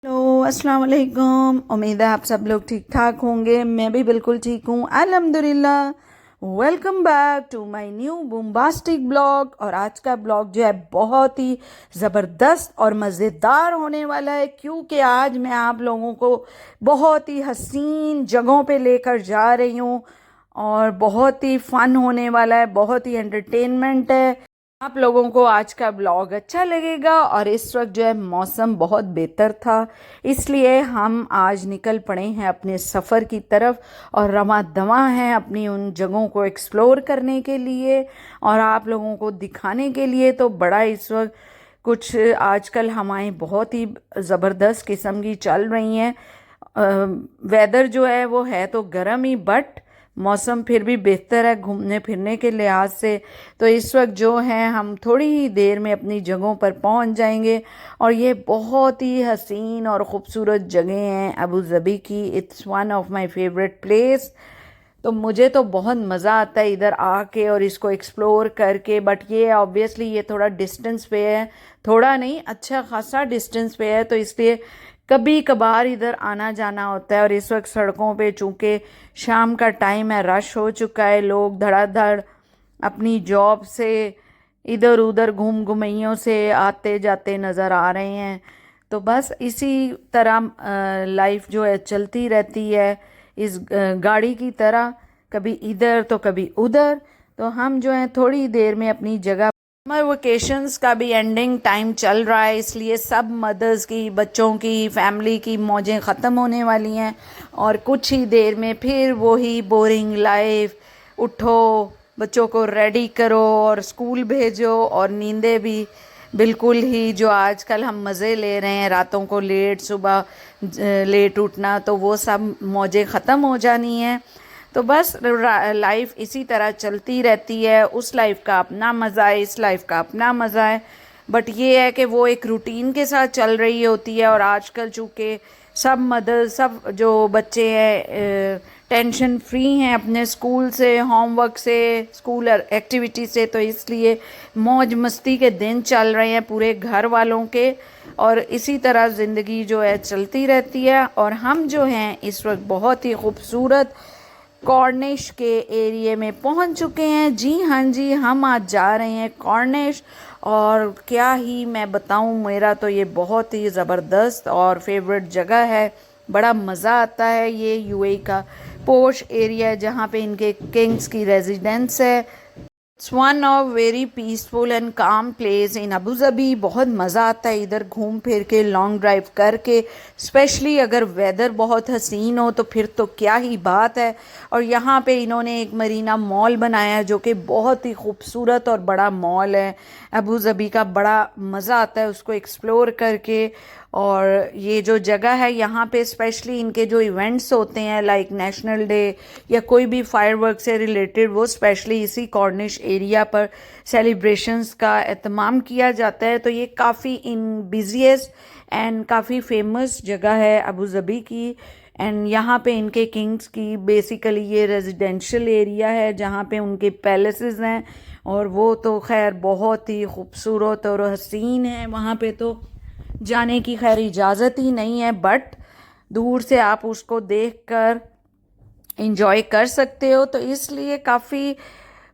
Hello अस्सलाम वालेकुम। उम्मीद है आप सब लोग ठीक ठाक होंगे। मैं भी बिल्कुल ठीक हूँ अल्हम्दुलिल्लाह। Welcome back to my new bombastic blog. और आज का ब्लॉग जो है बहुत ही ज़बरदस्त और मज़ेदार होने वाला है, क्योंकि आज मैं आप लोगों को बहुत ही हसीन जगहों पे लेकर जा रही हूँ और बहुत ही फ़न होने वाला है, बहुत ही एंटरटेनमेंट है। आप लोगों को आज का ब्लॉग अच्छा लगेगा। और इस वक्त जो है मौसम बहुत बेहतर था, इसलिए हम आज निकल पड़े हैं अपने सफ़र की तरफ और रवां दवां हैं अपनी उन जगहों को एक्सप्लोर करने के लिए और आप लोगों को दिखाने के लिए। तो बड़ा इस वक्त कुछ आजकल हवाएं बहुत ही ज़बरदस्त किस्म की चल रही हैं। वेदर जो है वो है तो गर्म ही, बट मौसम फिर भी बेहतर है घूमने फिरने के लिहाज से। तो इस वक्त जो है हम थोड़ी ही देर में अपनी जगहों पर पहुंच जाएंगे और ये बहुत ही हसीन और ख़ूबसूरत जगह हैं अबू ज़बी की। It's one of my favourite place. तो मुझे तो बहुत मज़ा आता है इधर आके और इसको एक्सप्लोर करके। बट ये ऑब्वियसली ये थोड़ा डिस्टेंस पे है, थोड़ा नहीं अच्छा खासा डिस्टेंस पे है, तो इसलिए कभी कभार इधर आना जाना होता है। और इस वक्त सड़कों पे चूँकि शाम का टाइम है, रश हो चुका है, लोग धड़ाधड़ अपनी जॉब से इधर उधर घूम घुमैयों से आते जाते नज़र आ रहे हैं। तो बस इसी तरह लाइफ जो है चलती रहती है इस गाड़ी की तरह, कभी इधर तो कभी उधर। तो हम जो है थोड़ी देर में अपनी जगह। समर वेकेशंस का भी एंडिंग टाइम चल रहा है, इसलिए सब मदर्स की, बच्चों की, फैमिली की मौजें ख़त्म होने वाली हैं और कुछ ही देर में फिर वही बोरिंग लाइफ। उठो, बच्चों को रेडी करो और स्कूल भेजो, और नींदें भी बिल्कुल ही जो आजकल हम मज़े ले रहे हैं, रातों को लेट, सुबह लेट उठना, तो वो सब मौजें ख़त्म हो जानी हैं। तो बस लाइफ इसी तरह चलती रहती है। उस लाइफ का अपना मज़ा है, इस लाइफ का अपना मज़ा है, बट ये है कि वो एक रूटीन के साथ चल रही होती है। और आजकल चूँकि सब मदर्स, सब जो बच्चे हैं टेंशन फ्री हैं अपने स्कूल से, होमवर्क से, स्कूल एक्टिविटी से, तो इसलिए मौज मस्ती के दिन चल रहे हैं पूरे घर वालों के। और इसी तरह ज़िंदगी जो है चलती रहती है। और हम जो हैं इस वक्त बहुत ही खूबसूरत कॉर्निश के एरिए में पहुंच चुके हैं। जी हाँ जी, हम आज जा रहे हैं कॉर्निश। और क्या ही मैं बताऊं, मेरा तो ये बहुत ही ज़बरदस्त और फेवरेट जगह है। बड़ा मज़ा आता है। ये यूएई का पोश एरिया है जहाँ पे इनके किंग्स की रेजिडेंस है। It's one of very peaceful and काम प्लेस इन अबू ज़बी। बहुत मज़ा आता है इधर घूम फिर के, लॉन्ग ड्राइव करके, स्पेशली अगर वेदर बहुत हसीन हो तो फिर तो क्या ही बात है। और यहाँ पे इन्होंने एक मरीना मॉल बनाया है जो कि बहुत ही खूबसूरत और बड़ा मॉल है अबू ज़बी का। बड़ा मज़ा आता है उसको एक्सप्लोर करके। और ये जो जगह है यहाँ पे स्पेशली इनके जो इवेंट्स होते हैं लाइक नेशनल डे या कोई भी फायरवर्क से रिलेटेड, वो स्पेशली इसी कॉर्निश एरिया पर सेलिब्रेशंस का एहतमाम किया जाता है। तो ये काफ़ी इन बिजिएस्ट एंड काफ़ी फेमस जगह है अबू ज़बी की। एंड यहाँ पे इनके किंग्स की बेसिकली ये रेजिडेंशियल एरिया है जहाँ पे उनके पैलेसेस हैं, और वो तो खैर बहुत ही खूबसूरत और हसीन है। वहाँ पे तो जाने की खैर इजाज़त ही नहीं है, बट दूर से आप उसको देखकर इंजॉय कर सकते हो। तो इसलिए काफ़ी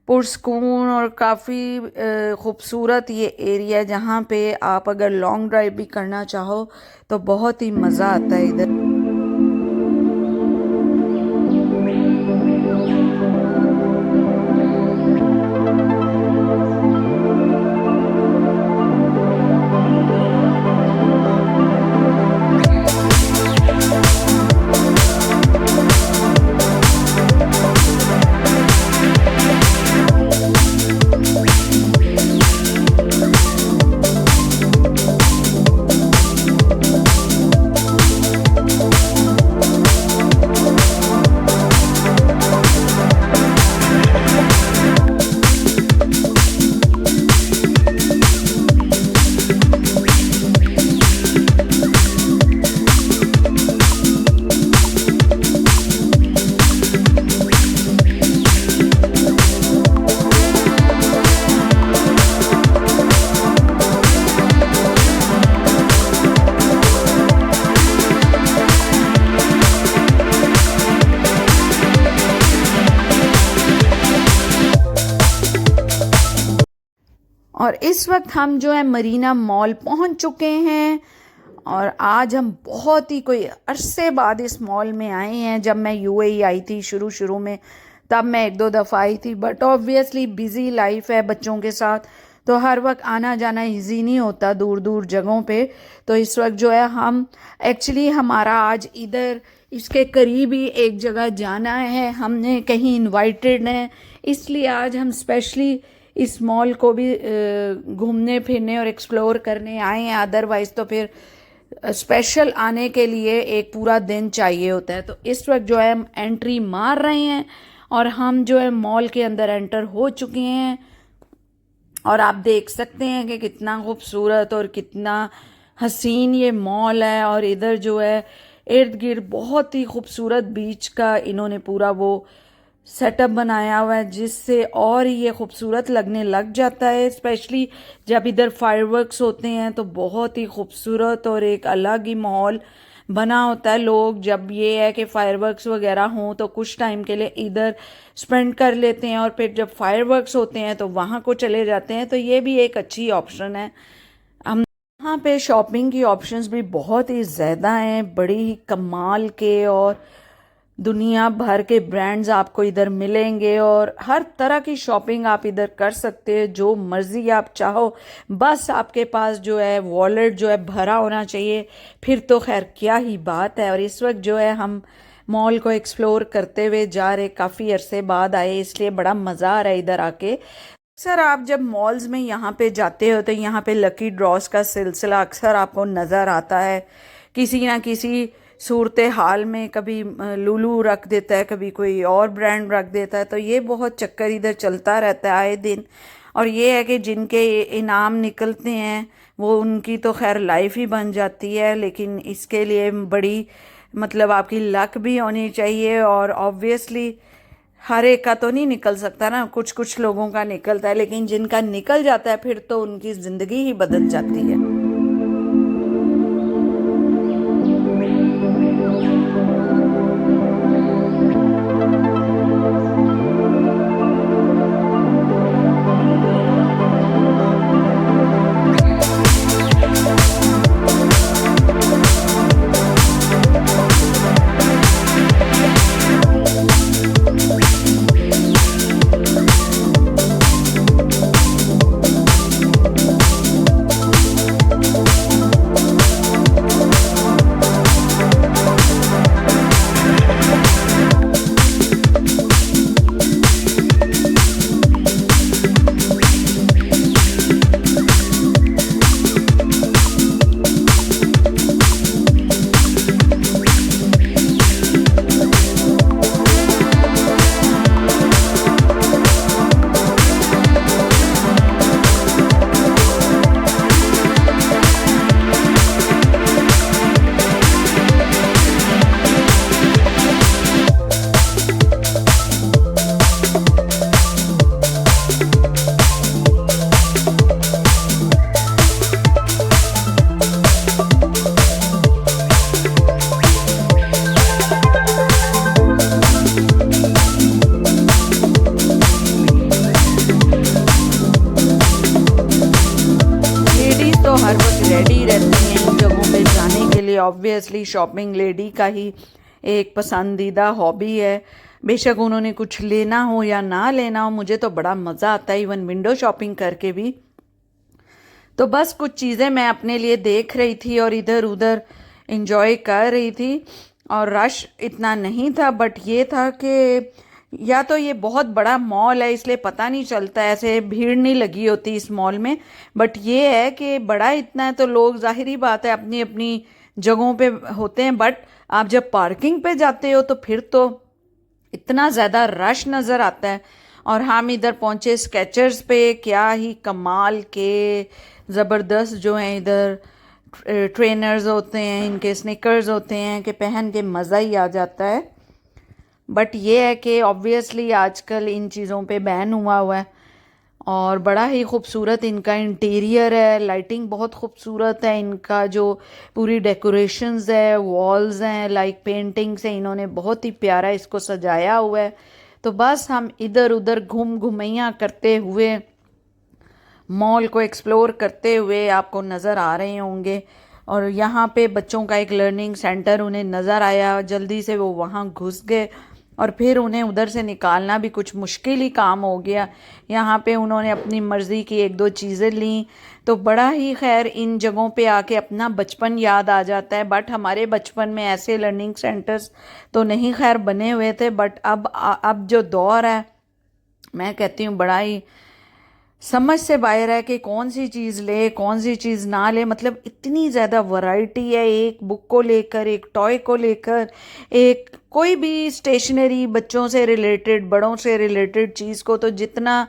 पुरस्कून और काफ़ी खूबसूरत ये एरिया है जहाँ पे आप अगर लॉन्ग ड्राइव भी करना चाहो तो बहुत ही मज़ा आता है इधर। और इस वक्त हम जो है मरीना मॉल पहुंच चुके हैं और आज हम बहुत ही कोई अरसे बाद इस मॉल में आए हैं। जब मैं यूएई आई थी शुरू में तब मैं एक दो दफ़ा आई थी, बट ऑब्वियसली बिज़ी लाइफ है बच्चों के साथ, तो हर वक्त आना जाना इजी नहीं होता दूर दूर जगहों पे। तो इस वक्त जो है हम एक्चुअली हमारा आज इधर इसके करीब ही एक जगह जाना है, हमने कहीं इनवाइटेड हैं, इसलिए आज हम स्पेशली इस मॉल को भी घूमने फिरने और एक्सप्लोर करने आए हैं। अदरवाइज़ तो फिर स्पेशल आने के लिए एक पूरा दिन चाहिए होता है। तो इस वक्त जो है हम एंट्री मार रहे हैं और हम जो है मॉल के अंदर एंटर हो चुके हैं और आप देख सकते हैं कि कितना खूबसूरत और कितना हसीन ये मॉल है। और इधर जो है इर्द गिर्द बहुत ही खूबसूरत बीच का इन्होंने पूरा वो सेटअप बनाया हुआ है, जिससे और ये खूबसूरत लगने लग जाता है। स्पेशली जब इधर फायरवर्क्स होते हैं तो बहुत ही खूबसूरत और एक अलग ही माहौल बना होता है। लोग जब ये है कि फायरवर्क्स वगैरह हों तो कुछ टाइम के लिए इधर स्पेंड कर लेते हैं और फिर जब फायरवर्क्स होते हैं तो वहाँ को चले जाते हैं। तो ये भी एक अच्छी ऑप्शन है। हम यहाँ पे शॉपिंग की ऑप्शंस भी बहुत ही ज़्यादा हैं, बड़ी ही कमाल के, और दुनिया भर के ब्रांड्स आपको इधर मिलेंगे और हर तरह की शॉपिंग आप इधर कर सकते हैं, जो मर्ज़ी आप चाहो। बस आपके पास जो है वॉलेट जो है भरा होना चाहिए, फिर तो खैर क्या ही बात है। और इस वक्त जो है हम मॉल को एक्सप्लोर करते हुए जा रहे, काफ़ी अरसे बाद आए इसलिए बड़ा मज़ा आ रहा है इधर आके। अक्सर आप जब मॉल्स में यहाँ पे जाते हो तो यहाँ पे लकी ड्रॉस का सिलसिला अक्सर आपको नज़र आता है। किसी ना किसी सूरत हाल में कभी लुलू रख देता है, कभी कोई और ब्रांड रख देता है, तो ये बहुत चक्कर इधर चलता रहता है आए दिन। और ये है कि जिनके इनाम निकलते हैं वो उनकी तो खैर लाइफ ही बन जाती है, लेकिन इसके लिए बड़ी मतलब आपकी लक भी होनी चाहिए। और ऑब्वियसली हर एक का तो नहीं निकल सकता ना, कुछ कुछ लोगों का निकलता है, लेकिन जिनका निकल जाता है फिर तो उनकी ज़िंदगी ही बदल जाती है। हर वक्त रेडी रहती हैं इन जगहों पे जाने के लिए। ऑब्वियसली शॉपिंग लेडी का ही एक पसंदीदा हॉबी है, बेशक उन्होंने कुछ लेना हो या ना लेना हो। मुझे तो बड़ा मज़ा आता है इवन विंडो शॉपिंग करके भी। तो बस कुछ चीज़ें मैं अपने लिए देख रही थी और इधर उधर इंजॉय कर रही थी, और रश इतना नहीं था, बट ये था कि या तो ये बहुत बड़ा मॉल है इसलिए पता नहीं चलता, ऐसे भीड़ नहीं लगी होती इस मॉल में। बट ये है कि बड़ा इतना है तो लोग जाहिर बात है अपनी अपनी जगहों पे होते हैं, बट आप जब पार्किंग पे जाते हो तो फिर तो इतना ज़्यादा रश नज़र आता है। और हम इधर पहुँचे स्केचर्स पे, क्या ही कमाल के ज़बरदस्त जो हैं इधर ट्रेनर्स होते हैं, इनके स्निकर्स होते हैं कि पहन के मज़ा ही आ जाता है। बट ये है कि ऑब्वियसली आजकल इन चीज़ों पे बैन हुआ है। और बड़ा ही खूबसूरत इनका इंटीरियर है, लाइटिंग बहुत खूबसूरत है, इनका जो पूरी डेकोरेशंस है, वॉल्स हैं लाइक पेंटिंग से इन्होंने बहुत ही प्यारा इसको सजाया हुआ है। तो बस हम इधर उधर घूमैया करते हुए मॉल को एक्सप्लोर करते हुए आपको नज़र आ रहे होंगे। और यहाँ पे बच्चों का एक लर्निंग सेंटर उन्हें नज़र आया, जल्दी से वो वहाँ घुस गए और फिर उन्हें उधर से निकालना भी कुछ मुश्किल ही काम हो गया। यहाँ पे उन्होंने अपनी मर्ज़ी की एक दो चीज़ें लीं, तो बड़ा ही खैर इन जगहों पे आके अपना बचपन याद आ जाता है। बट हमारे बचपन में ऐसे लर्निंग सेंटर्स तो नहीं खैर बने हुए थे, बट अब जो दौर है, मैं कहती हूँ बड़ा ही समझ से बाहर है कि कौन सी चीज़ ले कौन सी चीज़ ना ले। मतलब इतनी ज़्यादा वैरायटी है, एक बुक को लेकर, एक टॉय को लेकर, एक कोई भी स्टेशनरी, बच्चों से रिलेटेड बड़ों से रिलेटेड चीज़ को, तो जितना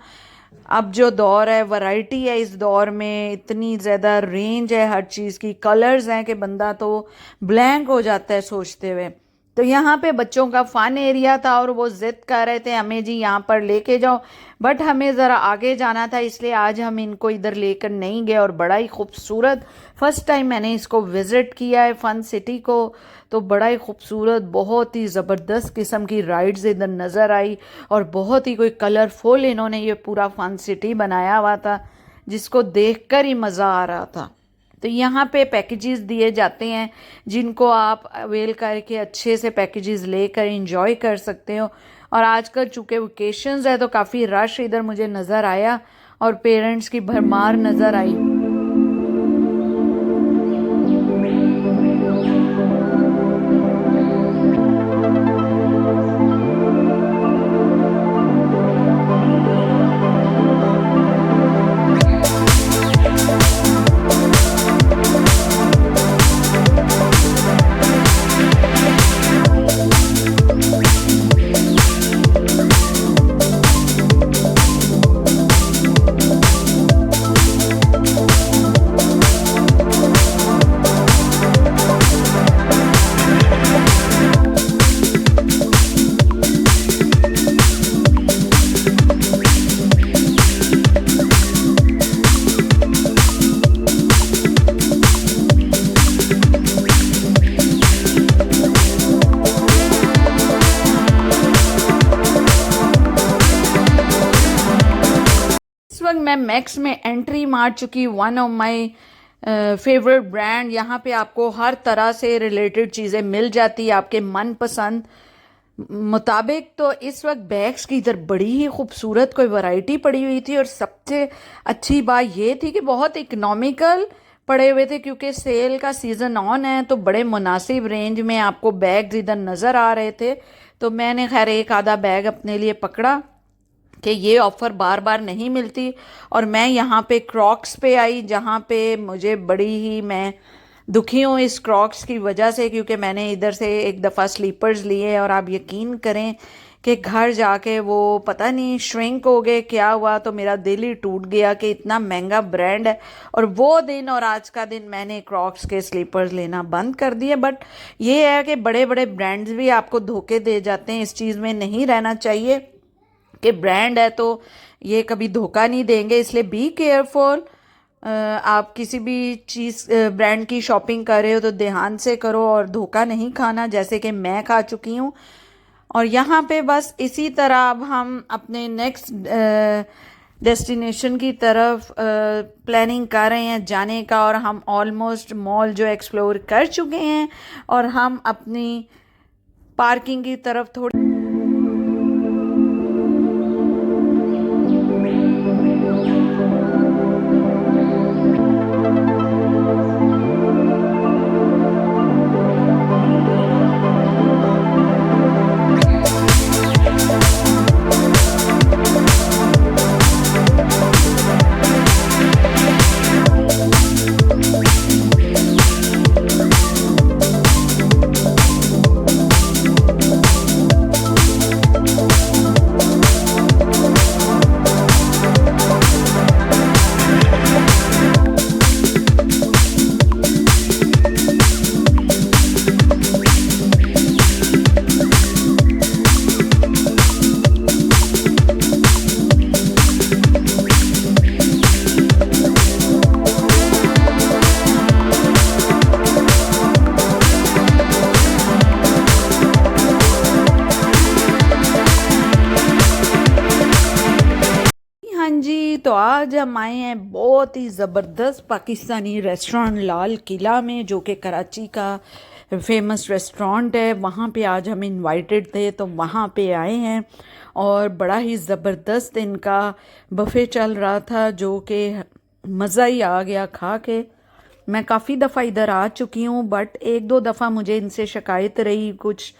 अब जो दौर है, वैरायटी है इस दौर में, इतनी ज़्यादा रेंज है हर चीज़ की, कलर्स हैं कि बंदा तो ब्लैंक हो जाता है सोचते हुए। तो यहाँ पे बच्चों का फ़न एरिया था और वो ज़िद कर रहे थे हमें जी यहाँ पर लेके जाओ, बट हमें ज़रा आगे जाना था, इसलिए आज हम इनको इधर लेकर नहीं गए। और बड़ा ही खूबसूरत, फ़र्स्ट टाइम मैंने इसको विज़िट किया है फ़न सिटी को, तो बड़ा ही खूबसूरत, बहुत ही ज़बरदस्त किस्म की राइड्स इधर नज़र आई और बहुत ही कोई कलरफुल इन्होंने ये पूरा फ़न सिटी बनाया हुआ था, जिसको देखकर ही मज़ा आ रहा था। तो यहाँ पे पैकेजेस दिए जाते हैं जिनको आप अवेल करके अच्छे से पैकेजेस लेकर एंजॉय कर सकते हो। और आजकल चूँकि वेकेशंस है तो काफ़ी रश इधर मुझे नज़र आया और पेरेंट्स की भरमार नज़र आई। इस वक्त मैं मैक्स में एंट्री मार चुकी, one of my favourite brand. यहाँ पे आपको हर तरह से रिलेटेड चीज़ें मिल जाती है आपके मनपसंद मुताबिक। तो इस वक्त बैग्स की इधर बड़ी ही खूबसूरत कोई वैरायटी पड़ी हुई थी और सबसे अच्छी बात ये थी कि बहुत इकनॉमिकल पड़े हुए थे, क्योंकि सेल का सीज़न ऑन है, तो बड़े मुनासिब रेंज में आपको बैग्स इधर नज़र आ रहे थे। तो मैंने खैर एक आधा बैग अपने लिए पकड़ा कि ये ऑफ़र बार बार नहीं मिलती। और मैं यहाँ पे क्रॉक्स पे आई, जहाँ पे मुझे बड़ी ही, मैं दुखी हूँ इस क्रॉक्स की वजह से, क्योंकि मैंने इधर से एक दफ़ा स्लीपर्स लिए और आप यकीन करें कि घर जाके वो पता नहीं श्रिंक हो गए, क्या हुआ, तो मेरा दिल ही टूट गया कि इतना महंगा ब्रांड है। और वो दिन और आज का दिन मैंने क्रॉक्स के स्लीपर्स लेना बंद कर दिए। बट ये है कि बड़े बड़े ब्रांड्स भी आपको धोखे दे जाते हैं, इस चीज़ में नहीं रहना चाहिए कि ब्रांड है तो ये कभी धोखा नहीं देंगे, इसलिए बी केयरफुल। आप किसी भी चीज़ ब्रांड की शॉपिंग कर रहे हो तो ध्यान से करो और धोखा नहीं खाना, जैसे कि मैं खा चुकी हूँ। और यहाँ पे बस इसी तरह अब हम अपने नेक्स्ट डेस्टिनेशन की तरफ प्लानिंग कर रहे हैं जाने का, और हम ऑलमोस्ट मॉल जो एक्सप्लोर कर चुके हैं और हम अपनी पार्किंग की तरफ थोड़ी तो आज हम आए हैं बहुत ही ज़बरदस्त पाकिस्तानी रेस्टोरेंट लाल किला में, जो कि कराची का फेमस रेस्टोरेंट है। वहाँ पे आज हम इनवाइटेड थे तो वहाँ पे आए हैं और बड़ा ही ज़बरदस्त इनका बफ़े चल रहा था, जो कि मज़ा ही आ गया खा के। मैं काफ़ी दफ़ा इधर आ चुकी हूँ, बट एक दो दफ़ा मुझे इनसे शिकायत रही कुछ।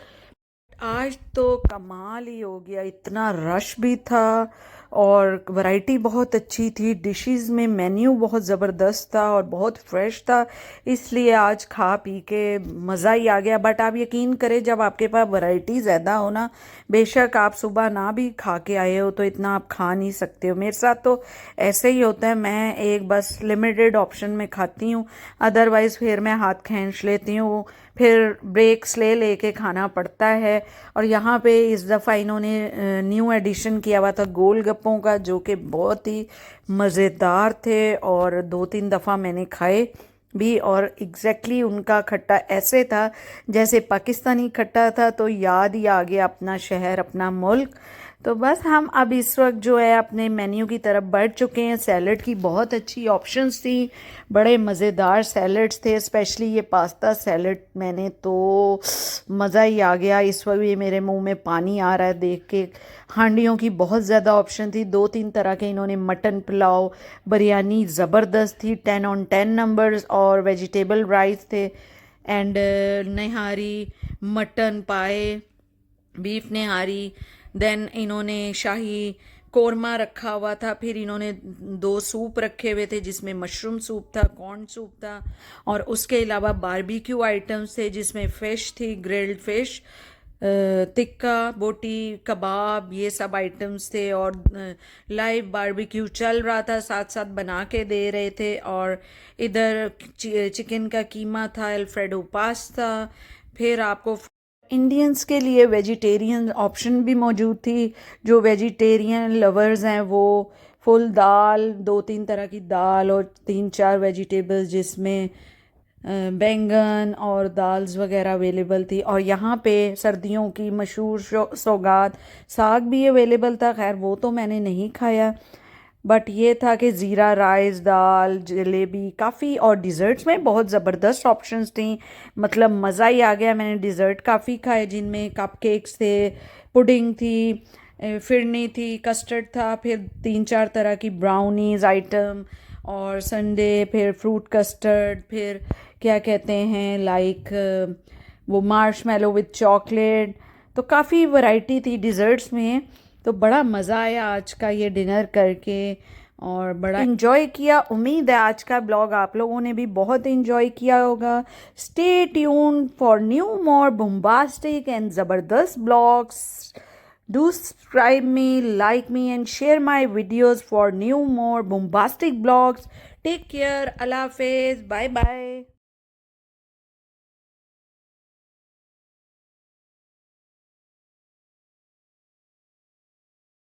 आज तो कमाल ही हो गया, इतना रश भी था और वैरायटी बहुत अच्छी थी। डिशेस में मेन्यू बहुत ज़बरदस्त था और बहुत फ्रेश था, इसलिए आज खा पी के मज़ा ही आ गया। बट आप यकीन करें, जब आपके पास वैरायटी ज़्यादा हो ना, बेशक आप सुबह ना भी खा के आए हो तो इतना आप खा नहीं सकते हो। मेरे साथ तो ऐसे ही होता है, मैं एक बस लिमिटेड ऑप्शन में खाती हूँ, अदरवाइज़ फिर मैं हाथ खींच लेती हूँ, फिर ब्रेक्स लेके खाना पड़ता है। और यहाँ पे इस दफ़ा इन्होंने न्यू एडिशन किया हुआ था गोलगप्पों का, जो कि बहुत ही मज़ेदार थे और 2-3 दफ़ा मैंने खाए भी। और एग्जैक्टली उनका खट्टा ऐसे था जैसे पाकिस्तानी खट्टा था, तो याद ही आ गया अपना शहर, अपना मुल्क। तो बस हम अब इस वक्त जो है अपने मेन्यू की तरफ बढ़ चुके हैं। सैलड की बहुत अच्छी ऑप्शंस थी, बड़े मज़ेदार सैलड्स थे, स्पेशली ये पास्ता सैलड, मैंने तो मज़ा ही आ गया। इस वक्त भी मेरे मुंह में पानी आ रहा है देख के। हांडियों की बहुत ज़्यादा ऑप्शन थी, 2-3 तरह के इन्होंने मटन पुलाव, बिरयानी ज़बरदस्त थी, 10 on 10 नंबर्स, और वेजिटेबल राइस थे एंड निहारी, मटन पाए, बीफ निहारी। देन इन्होंने शाही कोरमा रखा हुआ था, फिर इन्होंने 2 सूप रखे हुए थे, जिसमें मशरूम सूप था, कॉर्न सूप था, और उसके अलावा बारबेक्यू आइटम्स थे, जिसमें फ़िश थी, ग्रिल्ड फ़िश, टिक्का, बोटी, कबाब, ये सब आइटम्स थे। और लाइव बारबेक्यू चल रहा था, साथ साथ बना के दे रहे थे। और इधर चिकन का कीमा था, अल्फ्रेडो पास्ता। फिर आपको इंडियंस के लिए वेजिटेरियन ऑप्शन भी मौजूद थी। जो वेजिटेरियन लवर्स हैं वो फुल दाल, 2-3 तरह की दाल और 3-4 वेजिटेबल्स, जिसमें बैंगन और दाल्स वगैरह अवेलेबल थी। और यहाँ पे सर्दियों की मशहूर सौगात साग भी अवेलेबल था। खैर वो तो मैंने नहीं खाया, बट ये था कि ज़ीरा राइस, दाल, जलेबी काफ़ी, और डिज़र्ट्स में बहुत ज़बरदस्त ऑप्शंस थी। मतलब मज़ा ही आ गया। मैंने डिज़र्ट काफ़ी खाए, जिनमें कपकेक्स थे, पुडिंग थी, फिरनी थी, कस्टर्ड था, फिर 3-4 तरह की ब्राउनीज़ आइटम, और संडे फिर फ्रूट कस्टर्ड, फिर क्या कहते हैं लाइक वो मार्शमेलो विद चॉकलेट। तो काफ़ी वैरायटी थी डिज़र्ट्स में। तो बड़ा मज़ा आया आज का ये डिनर करके और बड़ा इन्जॉय किया। उम्मीद है आज का ब्लॉग आप लोगों ने भी बहुत इन्जॉय किया होगा। Stay tune for new more bombastic and ज़बरदस्त blogs. Do subscribe me, like me, and share my videos for new more bombastic blogs. Take care. Allah Hafiz. Bye bye.